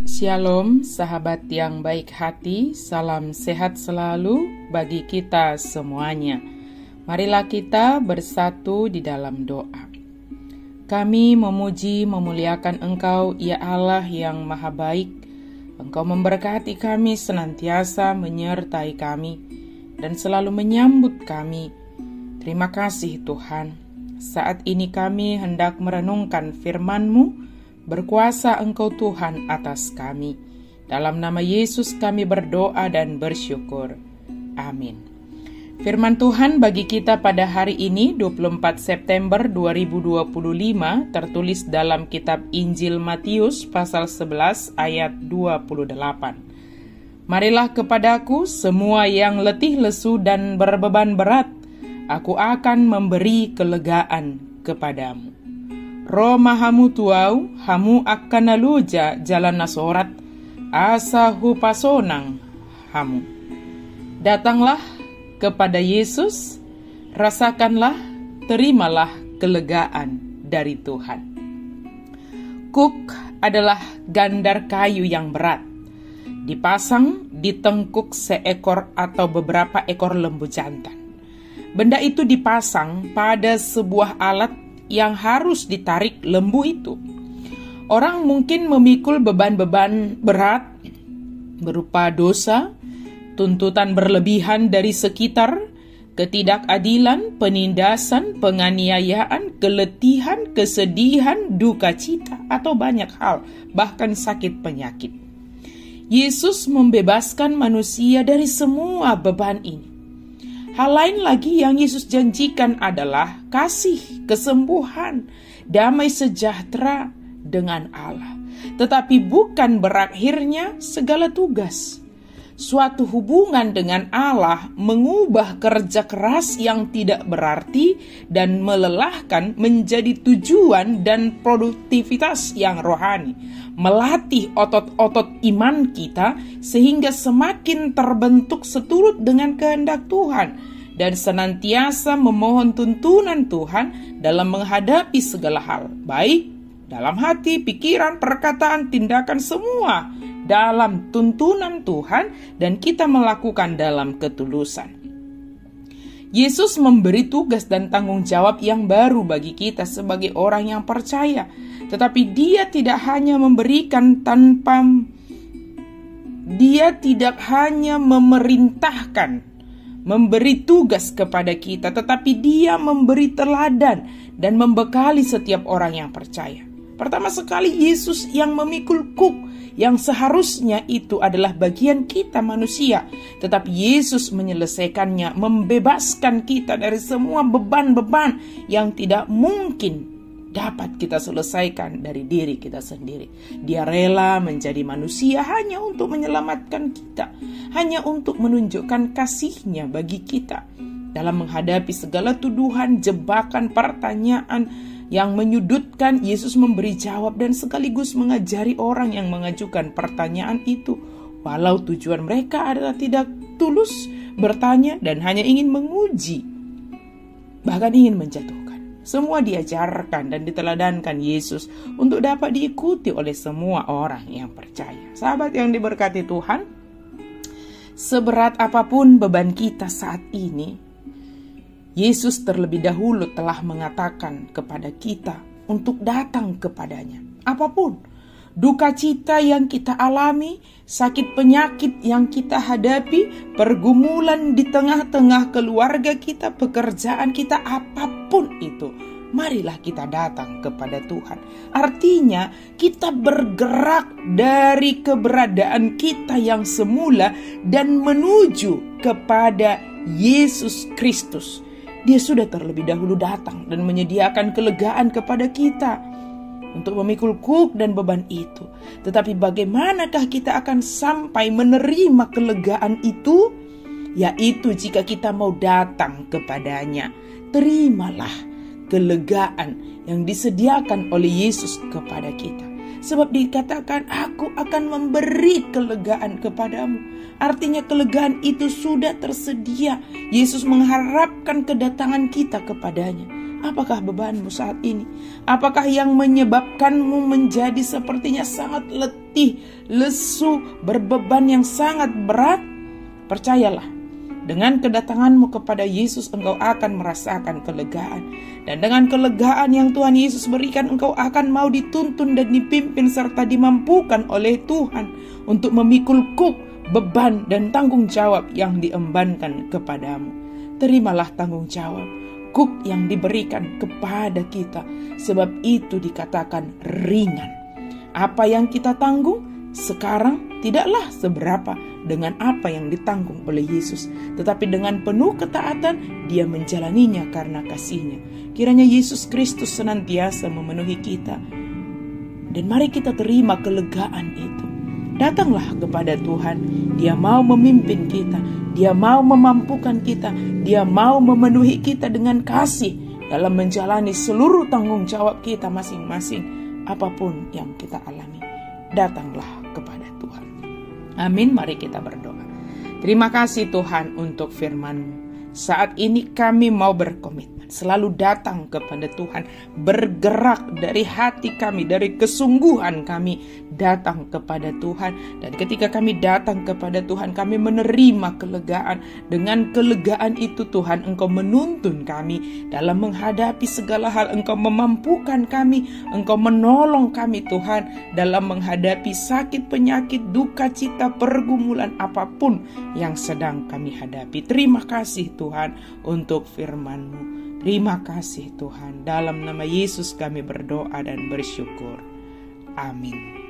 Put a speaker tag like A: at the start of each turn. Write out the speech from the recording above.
A: Shalom, sahabat yang baik hati, salam sehat selalu bagi kita semuanya. Marilah kita bersatu di dalam doa. Kami memuji, memuliakan Engkau, ya Allah yang maha baik. Engkau memberkati kami, senantiasa menyertai kami, dan selalu menyambut kami. Terima kasih Tuhan. Saat ini kami hendak merenungkan firman-Mu. Berkuasa Engkau Tuhan atas kami. Dalam nama Yesus kami berdoa dan bersyukur. Amin. Firman Tuhan bagi kita pada hari ini 24 September 2025 tertulis dalam kitab Injil Matius pasal 11 ayat 28. Marilah kepadaku semua yang letih lesu dan berbeban berat, aku akan memberi kelegaan kepadamu. Roma hamu tuau, hamu akan naluja jalan nasorat, asa hupasonang hamu. Datanglah kepada Yesus, rasakanlah, terimalah kelegaan dari Tuhan. Kuk adalah gandar kayu yang berat, dipasang di tengkuk seekor atau beberapa ekor lembu jantan. Benda itu dipasang pada sebuah alat yang harus ditarik lembu itu. Orang mungkin memikul beban-beban berat berupa dosa, tuntutan berlebihan dari sekitar, ketidakadilan, penindasan, penganiayaan, keletihan, kesedihan, duka cita, atau banyak hal, bahkan sakit penyakit. Yesus membebaskan manusia dari semua beban ini. Hal lain lagi yang Yesus janjikan adalah kasih, kesembuhan, damai sejahtera dengan Allah. Tetapi bukan berakhirnya segala tugas. Suatu hubungan dengan Allah mengubah kerja keras yang tidak berarti dan melelahkan menjadi tujuan dan produktivitas yang rohani. Melatih otot-otot iman kita sehingga semakin terbentuk seturut dengan kehendak Tuhan dan senantiasa memohon tuntunan Tuhan dalam menghadapi segala hal, baik dalam hati, pikiran, perkataan, tindakan, semua dalam tuntunan Tuhan dan kita melakukan dalam ketulusan. Yesus memberi tugas dan tanggung jawab yang baru bagi kita sebagai orang yang percaya. Tetapi Dia tidak hanya memerintahkan, memberi tugas kepada kita, tetapi Dia memberi teladan dan membekali setiap orang yang percaya. Pertama sekali Yesus yang memikul kuk, yang seharusnya itu adalah bagian kita manusia. Tetapi Yesus menyelesaikannya, membebaskan kita dari semua beban-beban yang tidak mungkin dapat kita selesaikan dari diri kita sendiri. Dia rela menjadi manusia hanya untuk menyelamatkan kita, hanya untuk menunjukkan kasih-Nya bagi kita. Dalam menghadapi segala tuduhan, jebakan, pertanyaan yang menyudutkan, Yesus memberi jawab dan sekaligus mengajari orang yang mengajukan pertanyaan itu, walau tujuan mereka adalah tidak tulus bertanya dan hanya ingin menguji, bahkan ingin menjatuhkan. Semua diajarkan dan diteladankan Yesus untuk dapat diikuti oleh semua orang yang percaya. Sahabat yang diberkati Tuhan, seberat apapun beban kita saat ini, Yesus terlebih dahulu telah mengatakan kepada kita untuk datang kepadanya. Apapun, duka cita yang kita alami, sakit penyakit yang kita hadapi, pergumulan di tengah-tengah keluarga kita, pekerjaan kita, apapun itu, marilah kita datang kepada Tuhan. Artinya, kita bergerak dari keberadaan kita yang semula dan menuju kepada Yesus Kristus. Dia sudah terlebih dahulu datang dan menyediakan kelegaan kepada kita untuk memikul kuk dan beban itu. Tetapi bagaimanakah kita akan sampai menerima kelegaan itu? Yaitu jika kita mau datang kepadanya. Terimalah kelegaan yang disediakan oleh Yesus kepada kita. Sebab dikatakan, aku akan memberi kelegaan kepadamu. Artinya kelegaan itu sudah tersedia. Yesus mengharapkan kedatangan kita kepadanya. Apakah bebanmu saat ini? Apakah yang menyebabkanmu menjadi sepertinya sangat letih, lesu, berbeban yang sangat berat? Percayalah, dengan kedatanganmu kepada Yesus engkau akan merasakan kelegaan. Dan dengan kelegaan yang Tuhan Yesus berikan, engkau akan mau dituntun dan dipimpin serta dimampukan oleh Tuhan untuk memikul kuk, beban dan tanggung jawab yang diembankan kepadamu. Terimalah tanggung jawab, kuk yang diberikan kepada kita, sebab itu dikatakan ringan. Apa yang kita tanggung sekarang tidaklah seberapa dengan apa yang ditanggung oleh Yesus, tetapi dengan penuh ketaatan dia menjalaninya karena kasih-Nya. Kiranya Yesus Kristus senantiasa memenuhi kita, dan mari kita terima kelegaan itu. Datanglah kepada Tuhan, Dia mau memimpin kita, Dia mau memampukan kita, Dia mau memenuhi kita dengan kasih dalam menjalani seluruh tanggung jawab kita masing-masing, apapun yang kita alami. Datanglah kepada Tuhan. Amin, mari kita berdoa. Terima kasih Tuhan untuk firman-Mu. Saat ini kami mau berkomitmen selalu datang kepada Tuhan, bergerak dari hati kami, dari kesungguhan kami datang kepada Tuhan. Dan ketika kami datang kepada Tuhan, kami menerima kelegaan. Dengan kelegaan itu Tuhan, Engkau menuntun kami dalam menghadapi segala hal. Engkau memampukan kami, Engkau menolong kami Tuhan dalam menghadapi sakit, penyakit, duka cita, pergumulan apapun yang sedang kami hadapi. Terima kasih Tuhan untuk firman-Mu. Terima kasih Tuhan. Dalam nama Yesus kami berdoa dan bersyukur. Amin.